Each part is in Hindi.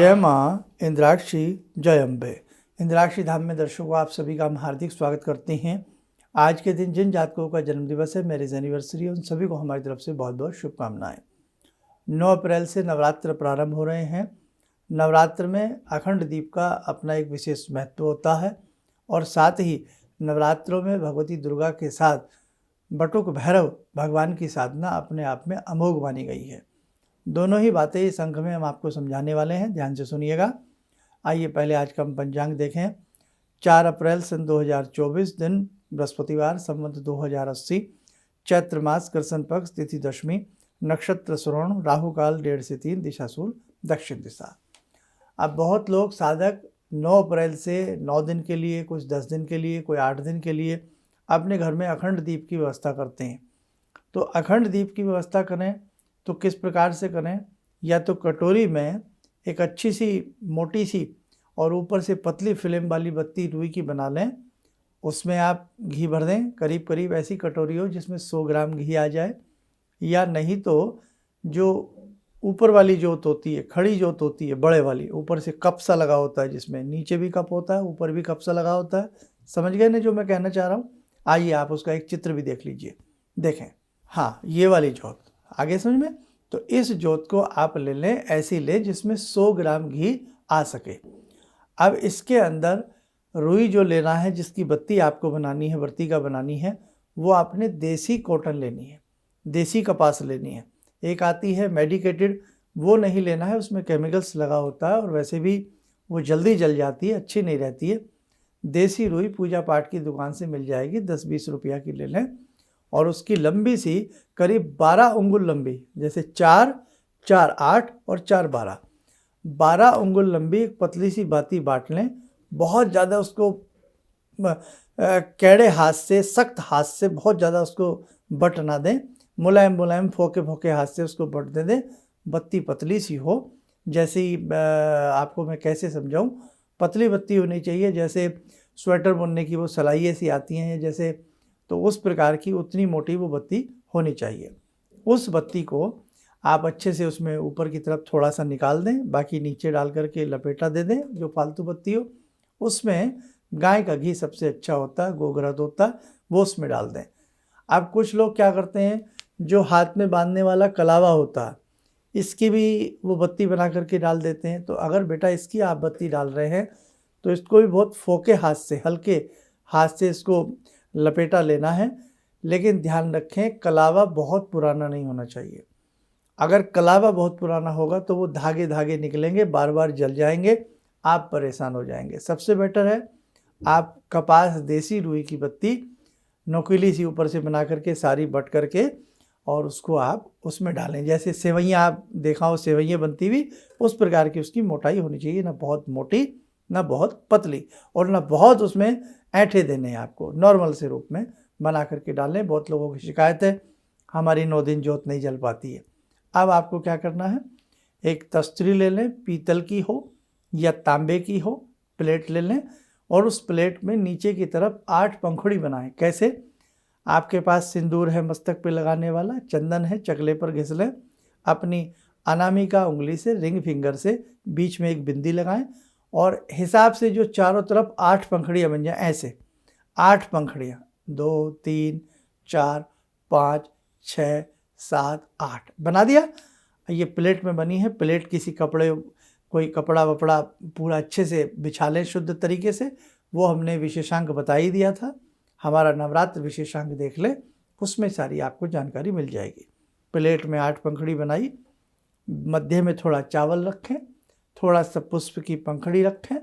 जय माँ इंद्राक्षी जय अम्बे। इंद्राक्षी धाम में दर्शकों आप सभी का हम हार्दिक स्वागत करते हैं। आज के दिन जिन जातकों का जन्मदिवस है, मैरिज एनिवर्सरी है, उन सभी को हमारी तरफ से बहुत बहुत शुभकामनाएं। 9 अप्रैल से नवरात्र प्रारंभ हो रहे हैं। नवरात्र में अखंड दीप का अपना एक विशेष महत्व होता है और साथ ही नवरात्रों में भगवती दुर्गा के साथ बटुक भैरव भगवान की साधना अपने आप में अमोघ मानी गई है। दोनों ही बातें इस अंक में हम आपको समझाने वाले हैं, ध्यान से सुनिएगा। आइए पहले आज का हम पंचांग देखें। 4 अप्रैल सन 2024 दिन बृहस्पतिवार, संवत 2080, चैत्र मास, कृष्ण पक्ष, तिथि दशमी, नक्षत्र श्रवण, राहु काल 1:30 से 3, दिशा सूल दक्षिण दिशा। अब बहुत लोग साधक 9 अप्रैल से 9 दिन के लिए, कुछ 10 दिन के लिए, कोई 8 दिन के लिए अपने घर में अखंड दीप की व्यवस्था करते हैं। तो अखंड दीप की व्यवस्था करें तो किस प्रकार से करें? या तो कटोरी में एक अच्छी सी मोटी सी और ऊपर से पतली फिल्म वाली बत्ती रुई की बना लें, उसमें आप घी भर दें। करीब करीब ऐसी कटोरी हो जिसमें 100 ग्राम घी आ जाए, या नहीं तो जो ऊपर वाली जोत होती है, खड़ी जोत होती है बड़े वाली, ऊपर से कप सा लगा होता है, जिसमें नीचे भी कप होता है, ऊपर भी कप सा लगा होता है। समझ गए ना जो मैं कहना चाह रहा हूँ? आइए आप उसका एक चित्र भी देख लीजिए। देखें, हाँ, ये वाली जोत आगे समझ में। तो इस जोत को आप ले लें, ऐसी लें जिसमें 100 ग्राम घी आ सके। अब इसके अंदर रुई जो लेना है, जिसकी बत्ती आपको बनानी है, बत्ती का बनानी है, वो आपने देसी कॉटन लेनी है, देसी कपास लेनी है। एक आती है मेडिकेटेड, वो नहीं लेना है, उसमें केमिकल्स लगा होता है और वैसे भी वो जल्दी जल जाती है, अच्छी नहीं रहती है। देसी रुई पूजा पाठ की दुकान से मिल जाएगी, 10-20 रुपया की ले लें। और उसकी लंबी सी करीब 12 उंगुल लंबी, जैसे 4, 4, 8 और 4, 12, 12 उंगुल लंबी एक पतली सी बाती बांट लें। बहुत ज़्यादा उसको कैड़े हाथ से, सख्त हाथ से बहुत ज़्यादा उसको बट ना दें, मुलायम मुलायम फोके फोके हाथ से उसको बट दे दें। बत्ती पतली सी हो, जैसे ही आपको मैं कैसे समझाऊं, पतली बत्ती होनी चाहिए, जैसे स्वेटर बुनने की वो सलाई ऐसी आती हैं जैसे, तो उस प्रकार की उतनी मोटी वो बत्ती होनी चाहिए। उस बत्ती को आप अच्छे से उसमें ऊपर की तरफ थोड़ा सा निकाल दें, बाकी नीचे डाल करके लपेटा दे दें जो फालतू बत्ती हो। उसमें गाय का घी सबसे अच्छा होता है, गोघृत होता है, वो उसमें डाल दें। अब कुछ लोग क्या करते हैं, जो हाथ में बांधने वाला कलावा होता है, इसकी भी वो बत्ती बना करके डाल देते हैं। तो अगर बेटा इसकी आप बत्ती डाल रहे हैं तो इसको भी बहुत फोके हाथ से, हल्के हाथ से इसको लपेटा लेना है। लेकिन ध्यान रखें, कलावा बहुत पुराना नहीं होना चाहिए। अगर कलावा बहुत पुराना होगा तो वो धागे धागे निकलेंगे, बार बार जल जाएंगे, आप परेशान हो जाएंगे। सबसे बेटर है आप कपास देसी रुई की बत्ती नोकीली सी ऊपर से बना करके सारी बट करके और उसको आप उसमें डालें। जैसे सेवइयाँ आप देखा हो, सेवइयाँ बनती हुई, उस प्रकार की उसकी मोटाई होनी चाहिए, ना बहुत मोटी ना बहुत पतली, और ना बहुत उसमें ऐंठे देने हैं आपको। नॉर्मल से रूप में बना करके डालें। बहुत लोगों की शिकायत है हमारी 9 दिन जोत नहीं जल पाती है। अब आपको क्या करना है, एक तस्तरी ले लें, पीतल की हो या तांबे की हो, प्लेट ले लें और उस प्लेट में नीचे की तरफ 8 पंखुड़ी बनाएं। कैसे? आपके पास सिंदूर है मस्तक पे लगाने वाला, चंदन है, चकले पर घिस लें। अपनी अनामिका उंगली से, रिंग फिंगर से बीच में एक बिंदी लगाएं और हिसाब से जो चारों तरफ 8 पंखुड़ियाँ बन जाएं, ऐसे 8 पंखुड़ियाँ, 2, 3, 4, 5, 6, 7, 8 बना दिया। ये प्लेट में बनी है। प्लेट किसी कपड़े, कोई कपड़ा वपड़ा पूरा अच्छे से बिछा लें शुद्ध तरीके से। वो हमने विशेषांक बता ही दिया था, हमारा नवरात्र विशेषांक देख लें, उसमें सारी आपको जानकारी मिल जाएगी। प्लेट में 8 पंखुड़ी बनाई, मध्य में थोड़ा चावल रखें, थोड़ा सा पुष्प की पंखुड़ी रखें,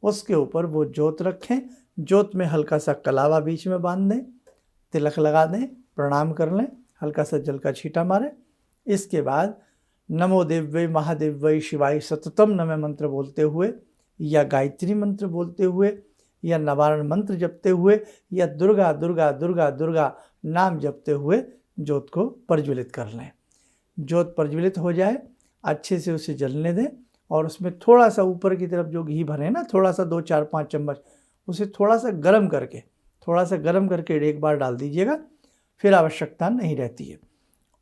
उसके ऊपर वो जोत रखें। जोत में हल्का सा कलावा बीच में बांध दें, तिलक लगा दें, प्रणाम कर लें, हल्का सा जल का छींटा मारें। इसके बाद नमो देव्यै महादेव्यै शिवाय सततम नमः मंत्र बोलते हुए, या गायत्री मंत्र बोलते हुए, या नवारण मंत्र जपते हुए, या दुर्गा दुर्गा दुर्गा दुर्गा नाम जपते हुए जोत को प्रज्वलित कर लें। जोत प्रज्वलित हो जाए, अच्छे से उसे जलने दें और उसमें थोड़ा सा ऊपर की तरफ जो घी भरे ना, थोड़ा सा 2, 4, 5 चम्मच, उसे थोड़ा सा गर्म करके एक बार डाल दीजिएगा, फिर आवश्यकता नहीं रहती है।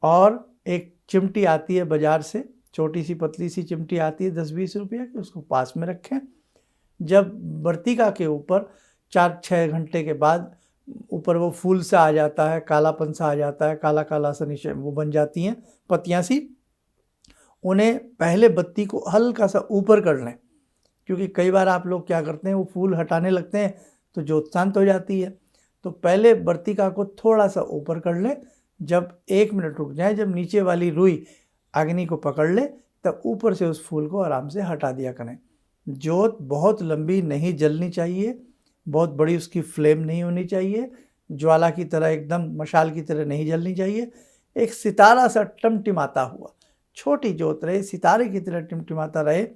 और एक चिमटी आती है बाज़ार से, छोटी सी पतली सी चिमटी आती है 10-20 रुपये की, उसको पास में रखें। जब वर्तिका के ऊपर 4-6 घंटे के बाद ऊपर वो फूल सा आ जाता है, कालापन सा आ जाता है, काला काला सा नीचे वो बन जाती हैं पत्तियाँ सी, उन्हें पहले बत्ती को हल्का सा ऊपर कर लें, क्योंकि कई बार आप लोग क्या करते हैं वो फूल हटाने लगते हैं तो ज्योत शांत हो जाती है। तो पहले वर्तिका को थोड़ा सा ऊपर कर लें, जब 1 मिनट रुक जाए, जब नीचे वाली रुई अग्नि को पकड़ ले तब ऊपर से उस फूल को आराम से हटा दिया करें। ज्योत बहुत लंबी नहीं जलनी चाहिए, बहुत बड़ी उसकी फ्लेम नहीं होनी चाहिए, ज्वाला की तरह एकदम मशाल की तरह नहीं जलनी चाहिए। एक सितारा सा टिमटिमाता हुआ छोटी ज्योत रहे, सितारे की तरह टिमटिमाता रहे।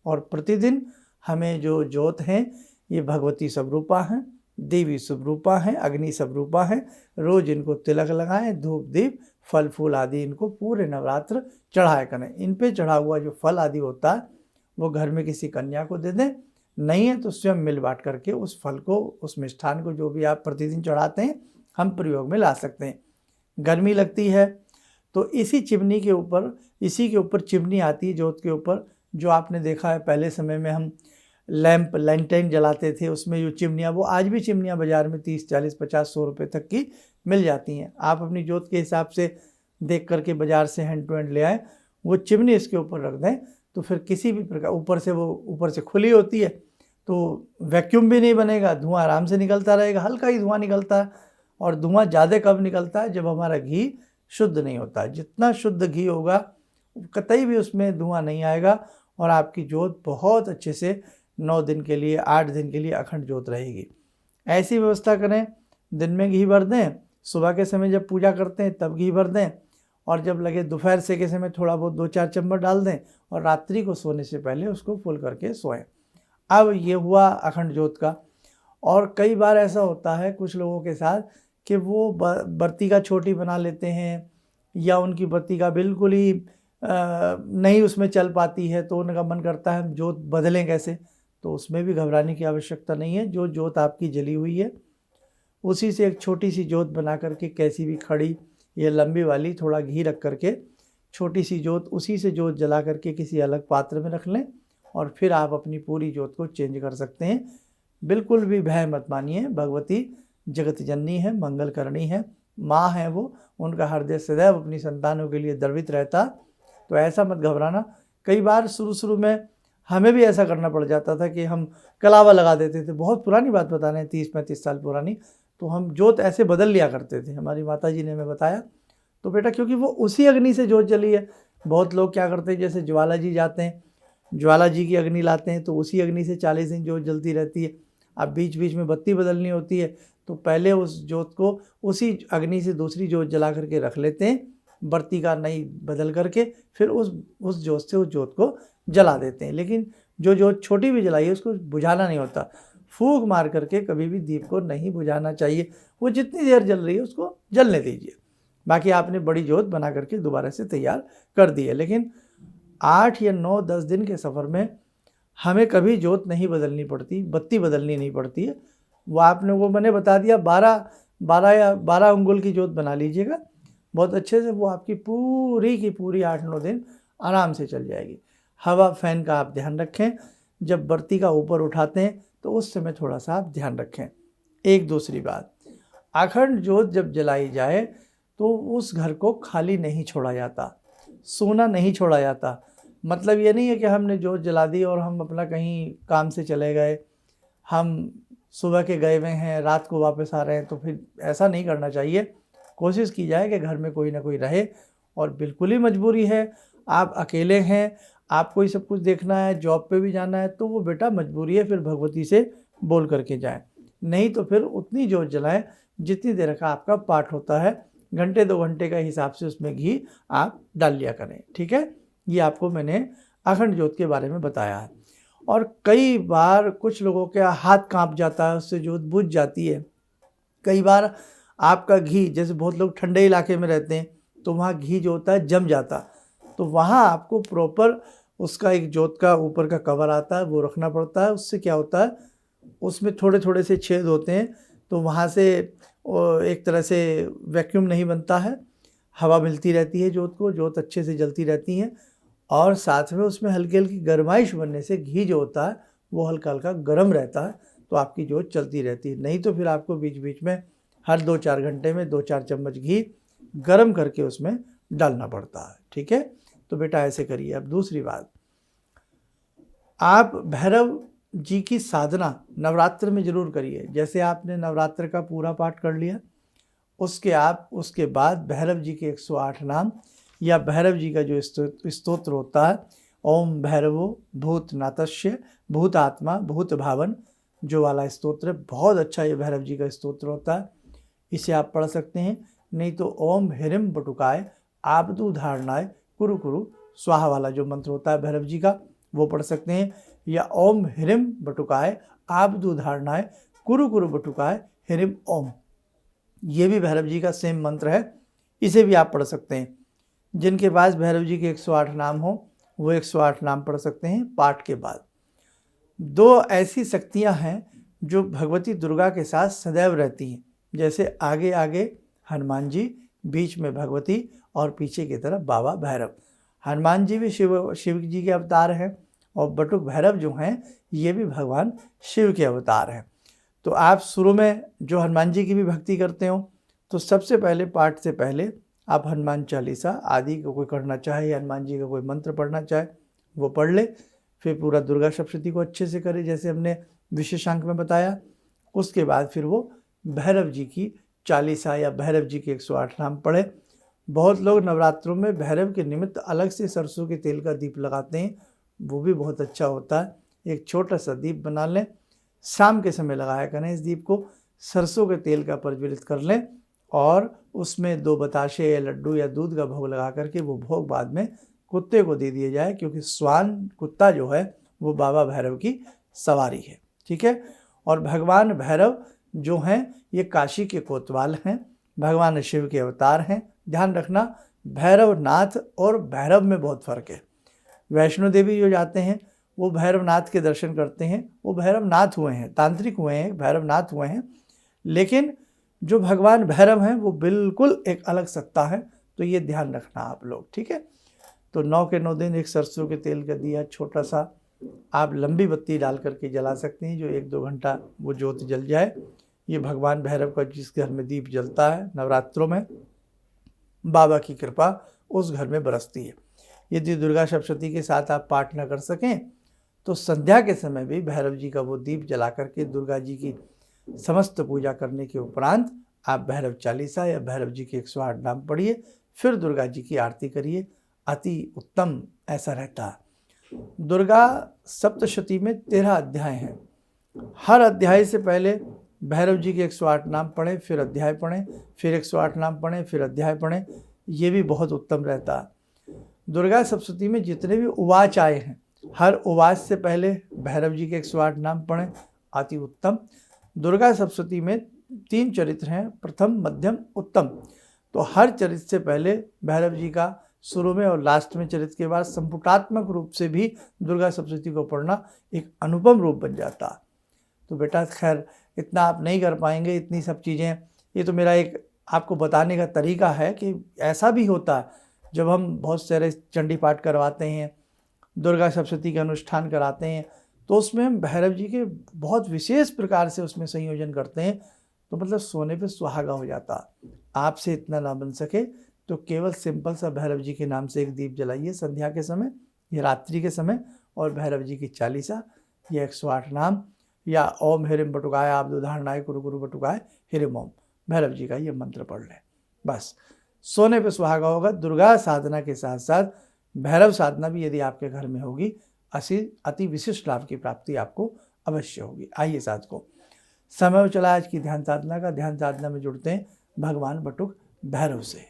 और प्रतिदिन हमें जो ज्योत हैं ये भगवती स्वरूपा हैं, देवी स्वरूपा हैं, अग्नि स्वरूपा हैं। रोज इनको तिलक लगाएं, धूप दीप फल फूल आदि इनको पूरे नवरात्र चढ़ाया करें। इन पे चढ़ा हुआ जो फल आदि होता है वो घर में किसी कन्या को दे दें, नहीं है तो स्वयं मिल बांट करके उस फल को, उस मिष्ठान को जो भी आप प्रतिदिन चढ़ाते हैं हम प्रयोग में ला सकते हैं। गर्मी लगती है तो इसी चिमनी के ऊपर, इसी के ऊपर चिमनी आती है ज्योत के ऊपर, जो आपने देखा है पहले समय में हम लैंप लैंटेन जलाते थे, उसमें जो चिमनियाँ, वो आज भी चिमनियाँ बाज़ार में 30, 40, 50, 100 रुपये तक की मिल जाती हैं। आप अपनी ज्योत के हिसाब से देख करके बाज़ार से हैंड टू हैंड ले आए, वो चिमनी इसके ऊपर रख दें तो फिर किसी भी प्रकार, ऊपर से खुली होती है तो वैक्यूम भी नहीं बनेगा, धुआं आराम से निकलता रहेगा, हल्का ही धुआं निकलता है। और धुआं ज़्यादा कब निकलता है? जब हमारा घी शुद्ध नहीं होता है। जितना शुद्ध घी होगा कतई भी उसमें धुआं नहीं आएगा और आपकी ज्योत बहुत अच्छे से 9 दिन के लिए, 8 दिन के लिए अखंड ज्योत रहेगी। ऐसी व्यवस्था करें, दिन में घी भर दें, सुबह के समय जब पूजा करते हैं तब घी भर दें, और जब लगे दोपहर से के समय थोड़ा बहुत 2-4 चम्मच डाल दें, और रात्रि को सोने से पहले उसको फुल करके सोएं। अब ये हुआ अखंड ज्योत का। और कई बार ऐसा होता है कुछ लोगों के साथ कि वो वर्तिका छोटी बना लेते हैं, या उनकी वर्तिका बिल्कुल ही नहीं उसमें चल पाती है, तो उनका मन करता है ज्योत बदलें कैसे। तो उसमें भी घबराने की आवश्यकता नहीं है। जो ज्योत आपकी जली हुई है उसी से एक छोटी सी ज्योत बना करके, कैसी भी खड़ी या लंबी वाली, थोड़ा घी रख करके छोटी सी ज्योत, उसी से ज्योत जला करके किसी अलग पात्र में रख लें, और फिर आप अपनी पूरी ज्योत को चेंज कर सकते हैं। बिल्कुल भी भय मत मानिए, भगवती जगत जननी है, मंगल करनी है, माँ है वो, उनका हृदय सदैव अपनी संतानों के लिए द्रवित रहता। तो ऐसा मत घबराना। कई बार शुरू में हमें भी ऐसा करना पड़ जाता था कि हम कलावा लगा देते थे। बहुत पुरानी बात बता रहे हैं, 30-35 साल पुरानी। तो हम ज्योत ऐसे बदल लिया करते थे, हमारी माता जी ने हमें बताया। तो बेटा क्योंकि वो उसी अग्नि से ज्योत जली है। बहुत लोग क्या करते हैं, जैसे ज्वाला जी जाते हैं, ज्वाला जी की अग्नि लाते हैं, तो उसी अग्नि से 40 दिन ज्योत जलती रहती है। अब बीच बीच में बत्ती बदलनी होती है, तो पहले उस ज्योत को उसी अग्नि से दूसरी ज्योत जला करके रख लेते हैं, वर्तिका नई बदल करके, फिर उस ज्योत से उस ज्योत को जला देते हैं। लेकिन जो ज्योत छोटी भी जलाई है उसको बुझाना नहीं होता। फूंक मार करके कभी भी दीप को नहीं बुझाना चाहिए, वो जितनी देर जल रही है उसको जलने दीजिए। बाकी आपने बड़ी ज्योत बना करके दोबारा से तैयार कर दी है। लेकिन 8 या 9-10 दिन के सफ़र में हमें कभी ज्योत नहीं बदलनी पड़ती, बत्ती बदलनी नहीं पड़ती है। वो आपने, वो मैंने बता दिया, 12 अंगुल की ज्योत बना लीजिएगा बहुत अच्छे से, वो आपकी पूरी की पूरी 8-9 दिन आराम से चल जाएगी। हवा फैन का आप ध्यान रखें, जब वर्तिका ऊपर उठाते हैं तो उस समय थोड़ा सा आप ध्यान रखें। एक दूसरी बात, अखंड ज्योत जब जलाई जाए तो उस घर को खाली नहीं छोड़ा जाता, सोना नहीं छोड़ा जाता। मतलब ये नहीं है कि हमने ज्योत जला दी और हम अपना कहीं काम से चले गए, हम सुबह के गए हुए हैं, रात को वापस आ रहे हैं, तो फिर ऐसा नहीं करना चाहिए। कोशिश की जाए कि घर में कोई ना कोई रहे। और बिल्कुल ही मजबूरी है, आप अकेले हैं, आपको ही सब कुछ देखना है, जॉब पे भी जाना है, तो वो बेटा मजबूरी है, फिर भगवती से बोल करके जाएं। नहीं तो फिर उतनी ज्योत जलाएं जितनी देर का आपका पाठ होता है, घंटे 2 घंटे का हिसाब से उसमें घी आप डाल लिया करें। ठीक है, ये आपको मैंने अखंड ज्योत के बारे में बताया है। और कई बार कुछ लोगों के हाथ कांप जाता है, उससे ज्योत बुझ जाती है। कई बार आपका घी, जैसे बहुत लोग ठंडे इलाके में रहते हैं तो वहाँ घी जो होता है जम जाता, तो वहाँ आपको प्रॉपर उसका एक ज्योत का ऊपर का कवर आता है, वो रखना पड़ता है। उससे क्या होता है, उसमें थोड़े थोड़े से छेद होते हैं, तो वहाँ से एक तरह से वैक्यूम नहीं बनता है, हवा मिलती रहती है ज्योत को, ज्योत अच्छे से जलती रहती है। और साथ में उसमें हल्की हल्की गर्माइश बनने से घी जो होता है वो हल्का हल्का गर्म रहता है, तो आपकी जोत चलती रहती है। नहीं तो फिर आपको बीच बीच में हर 2-4 घंटे में 2-4 चम्मच घी गर्म करके उसमें डालना पड़ता है। ठीक है, तो बेटा ऐसे करिए। अब दूसरी बात, आप भैरव जी की साधना नवरात्र में ज़रूर करिए। जैसे आपने नवरात्र का पूरा पाठ कर लिया, उसके बाद भैरव जी के 108 नाम या भैरव जी का जो स्तोत्र होता है, ओम भैरवो भूतनाथस्य भूतात्मा भूत भावन, जो वाला स्तोत्र है, बहुत अच्छा ये भैरव जी का स्तोत्र होता है, इसे आप पढ़ सकते हैं। नहीं तो ओम हिरिम बटुकाय आबदु धारणाय कुरु कुरु स्वाहा वाला जो मंत्र होता है भैरव जी का, वो पढ़ सकते हैं। या ओम हिरिम बटुकाय आबदु धारणाय कुरु कुरु बटुकाय हिरिम ओम, ये भी भैरव जी का सेम मंत्र है, इसे भी आप पढ़ सकते हैं। जिनके पास भैरव जी के 108 नाम हो वो 108 नाम पढ़ सकते हैं पाठ के बाद। 2 ऐसी शक्तियां हैं जो भगवती दुर्गा के साथ सदैव रहती हैं, जैसे आगे आगे हनुमान जी, बीच में भगवती और पीछे की तरफ बाबा भैरव। हनुमान जी भी शिव जी के अवतार हैं और बटुक भैरव जो हैं ये भी भगवान शिव के अवतार हैं। तो आप शुरू में जो हनुमान जी की भी भक्ति करते हो तो सबसे पहले पाठ से पहले आप हनुमान चालीसा आदि को कोई करना चाहे या हनुमान जी का कोई मंत्र पढ़ना चाहे वो पढ़ ले। फिर पूरा दुर्गा सप्तशती को अच्छे से करे जैसे हमने विशेषांक में बताया। उसके बाद फिर वो भैरव जी की चालीसा या भैरव जी के 108 नाम पढ़े। बहुत लोग नवरात्रों में भैरव के निमित्त अलग से सरसों के तेल का दीप लगाते हैं, वो भी बहुत अच्छा होता है। एक छोटा सा दीप बना लें, शाम के समय लगाया करें इस दीप को, सरसों के तेल का प्रज्वलित कर लें और उसमें 2 बताशे या लड्डू या दूध का भोग लगा करके वो भोग बाद में कुत्ते को दे दिए जाए, क्योंकि स्वान कुत्ता जो है वो बाबा भैरव की सवारी है। ठीक है, और भगवान भैरव जो हैं ये काशी के कोतवाल हैं, भगवान शिव के अवतार हैं। ध्यान रखना, भैरवनाथ और भैरव में बहुत फ़र्क है। वैष्णो देवी जो जाते हैं वो भैरवनाथ के दर्शन करते हैं, वो भैरवनाथ हुए हैं, तांत्रिक हुए हैं, भैरवनाथ हुए हैं। लेकिन जो भगवान भैरव हैं वो बिल्कुल एक अलग सत्ता है, तो ये ध्यान रखना आप लोग। ठीक है, तो 9 के 9 दिन एक सरसों के तेल का दिया छोटा सा आप लंबी बत्ती डाल करके जला सकते हैं, जो 1-2 घंटा वो ज्योत जल जाए। ये भगवान भैरव का जिस घर में दीप जलता है नवरात्रों में, बाबा की कृपा उस घर में बरसती है। यदि दुर्गा सप्तशती के साथ आप पाठ न कर सकें तो संध्या के समय भी भैरव जी का वो दीप जला करके दुर्गा जी की समस्त पूजा करने के उपरांत आप भैरव चालीसा या भैरव जी के 108 नाम पढ़िए, फिर दुर्गा जी की आरती करिए, अति उत्तम ऐसा रहता है। दुर्गा सप्तशती में 13 अध्याय हैं। हर अध्याय से पहले भैरव जी के 108 नाम पढ़ें, फिर अध्याय पढ़ें, फिर 108 नाम पढ़ें, फिर अध्याय पढ़ें, ये भी बहुत उत्तम रहता है। दुर्गा सप्तशती में जितने भी उवाच आए हैं, हर उवाच से पहले भैरव जी के 108 नाम पढ़ें, अति उत्तम। दुर्गा सप्तशती में 3 चरित्र हैं, प्रथम मध्यम उत्तम, तो हर चरित्र से पहले भैरव जी का शुरू में और लास्ट में चरित्र के बाद संपुटात्मक रूप से भी दुर्गा सप्तशती को पढ़ना एक अनुपम रूप बन जाता। तो बेटा खैर इतना आप नहीं कर पाएंगे, इतनी सब चीज़ें, ये तो मेरा एक आपको बताने का तरीका है कि ऐसा भी होता है जब हम बहुत सारे चंडी पाठ करवाते हैं, दुर्गा सप्तशती का अनुष्ठान कराते हैं, तो उसमें हम भैरव जी के बहुत विशेष प्रकार से उसमें संयोजन करते हैं, तो मतलब सोने पे सुहागा हो जाता। आपसे इतना ना बन सके तो केवल सिंपल सा भैरव जी के नाम से एक दीप जलाइए संध्या के समय या रात्रि के समय, और भैरव जी की चालीसा या 108 नाम या ओम हिरिम बटुकाय आबदु धारणाय कुरु कुरु बटुकाय हिरिम ओम, भैरव जी का ये मंत्र पढ़ लें, बस सोने पे सुहागा होगा। दुर्गा साधना के साथ साथ भैरव साधना भी यदि आपके घर में होगी, अति विशिष्ट लाभ की प्राप्ति आपको अवश्य होगी। आइए साधकों, समय हो चला आज की ध्यान साधना का। ध्यान साधना में जुड़ते हैं भगवान बटुक भैरव से।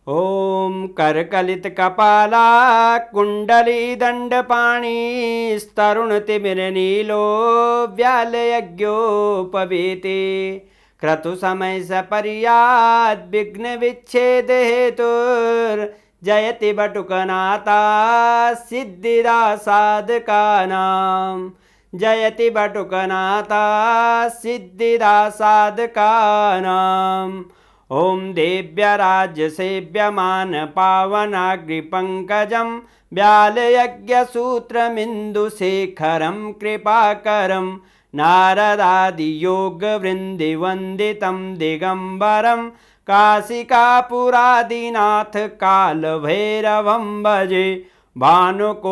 ओम करकलित कपाला कुंडली दंडपाणी स्तरुण तिमिर नीलो व्याल यज्ञोपवीते क्रतु समय सपर्याद विघ्न विच्छेद हेतुर जयति बटुकनाथा सिद्धिदा साधकानां, जयति बटुकनाथा सिद्धिदा साधकानां। ॐ देव्यराजसेव्यमान पावनाग्रिपङ्कजं व्यालयज्ञसूत्रमिन्दुशेखरं कृपाकरं नारदादियोगवृन्दिवन्दितं दिगम्बरं काशिकापुरादिनाथ कालभैरवं भजे भानुकोटिभास्वरं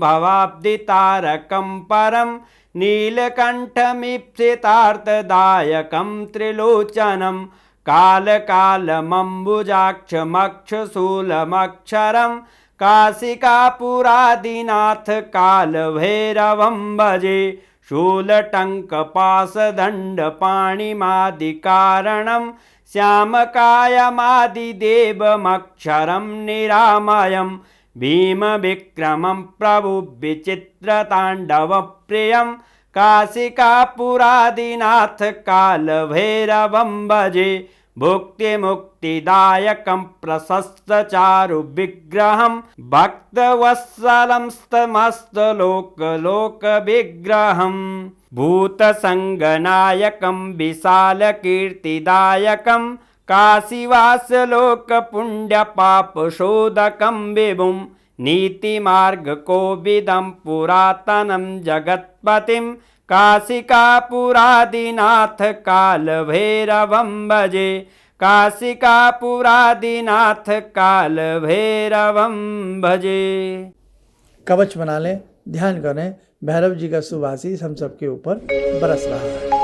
भवाब्दितारकं परं नीलकण्ठमीप्सितार्थदायकं त्रिलोचनं कालकालमम्बुजाक्षमक्षशूलमक्षरं काशिकापुरादिनाथ कालभैरवं भजे शूलटङ्कपाशदण्डपाणिमादिकारणं श्यामकायमादिदेवमक्षरं निरामयं भीमविक्रमं प्रभुविचित्रताण्डवप्रियं काशिकापुरादिनाथ कालभैरवं भजे भुक्तिमुक्तिदायकं प्रशस्तचारुविग्रहं भक्तवत्सलं समस्तलोकविग्रहं भूतसङ्गनायकं विशालकीर्तिदायकं काशीवासलोकपुण्यपापशोधकं विभुं नीतिमार्गकोविदं पुरातनं जगत्पतिं काशिकापुरादिनाथ कालभैरवं भजे काशिकापुरादिनाथ कालभैरवं भजे। कवच बना लें, ध्यान करें, भैरव जी का शुभ आशीष हम सबके ऊपर बरस रहा है।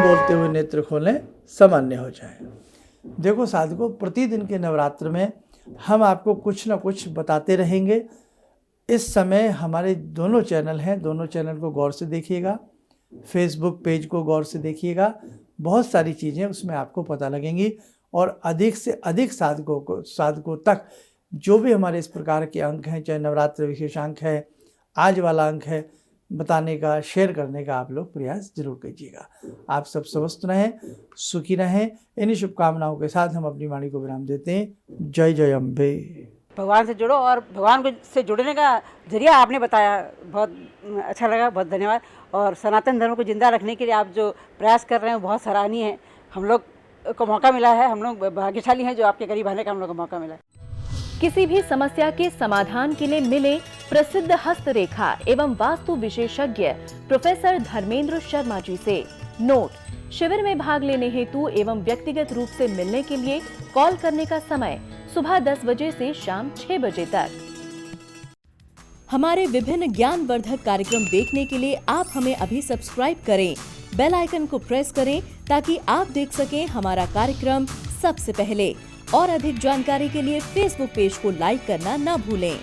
बोलते हुए नेत्र खोलें, सामान्य हो जाए। देखो साधकों, प्रतिदिन के नवरात्र में हम आपको कुछ ना कुछ बताते रहेंगे। इस समय हमारे दोनों चैनल हैं, दोनों चैनल को गौर से देखिएगा, फेसबुक पेज को गौर से देखिएगा। बहुत सारी चीज़ें उसमें आपको पता लगेंगी और अधिक से अधिक साधकों तक जो भी हमारे इस प्रकार के अंक हैं, चाहे नवरात्र विशेष अंक है, आज वाला अंक है, बताने का, शेयर करने का आप लोग प्रयास जरूर कीजिएगा। आप सब स्वस्थ रहें, सुखी रहें। इन्हीं शुभकामनाओं के साथ हम अपनी वाणी को विराम देते हैं। जय जय अम्बे। भगवान से जुड़ो और भगवान से जुड़ने का जरिया आपने बताया, बहुत अच्छा लगा, बहुत धन्यवाद। और सनातन धर्म को जिंदा रखने के लिए आप जो प्रयास कर रहे हैं बहुत सराहनीय है। हम लोग को मौका मिला है, हम लोग भाग्यशाली हैं जो आपके करीब आने का हम लोग को मौका मिला है। किसी भी समस्या के समाधान के लिए मिले प्रसिद्ध हस्तरेखा एवं वास्तु विशेषज्ञ प्रोफेसर धर्मेंद्र शर्मा जी से। नोट: शिविर में भाग लेने हेतु एवं व्यक्तिगत रूप से मिलने के लिए कॉल करने का समय सुबह 10 बजे से शाम 6 बजे तक। हमारे विभिन्न ज्ञानवर्धक कार्यक्रम देखने के लिए आप हमें अभी सब्सक्राइब करें, बेल आइकन को प्रेस करें ताकि आप देख सकें हमारा कार्यक्रम सबसे पहले। और अधिक जानकारी के लिए फेसबुक पेज को लाइक करना न भूलें।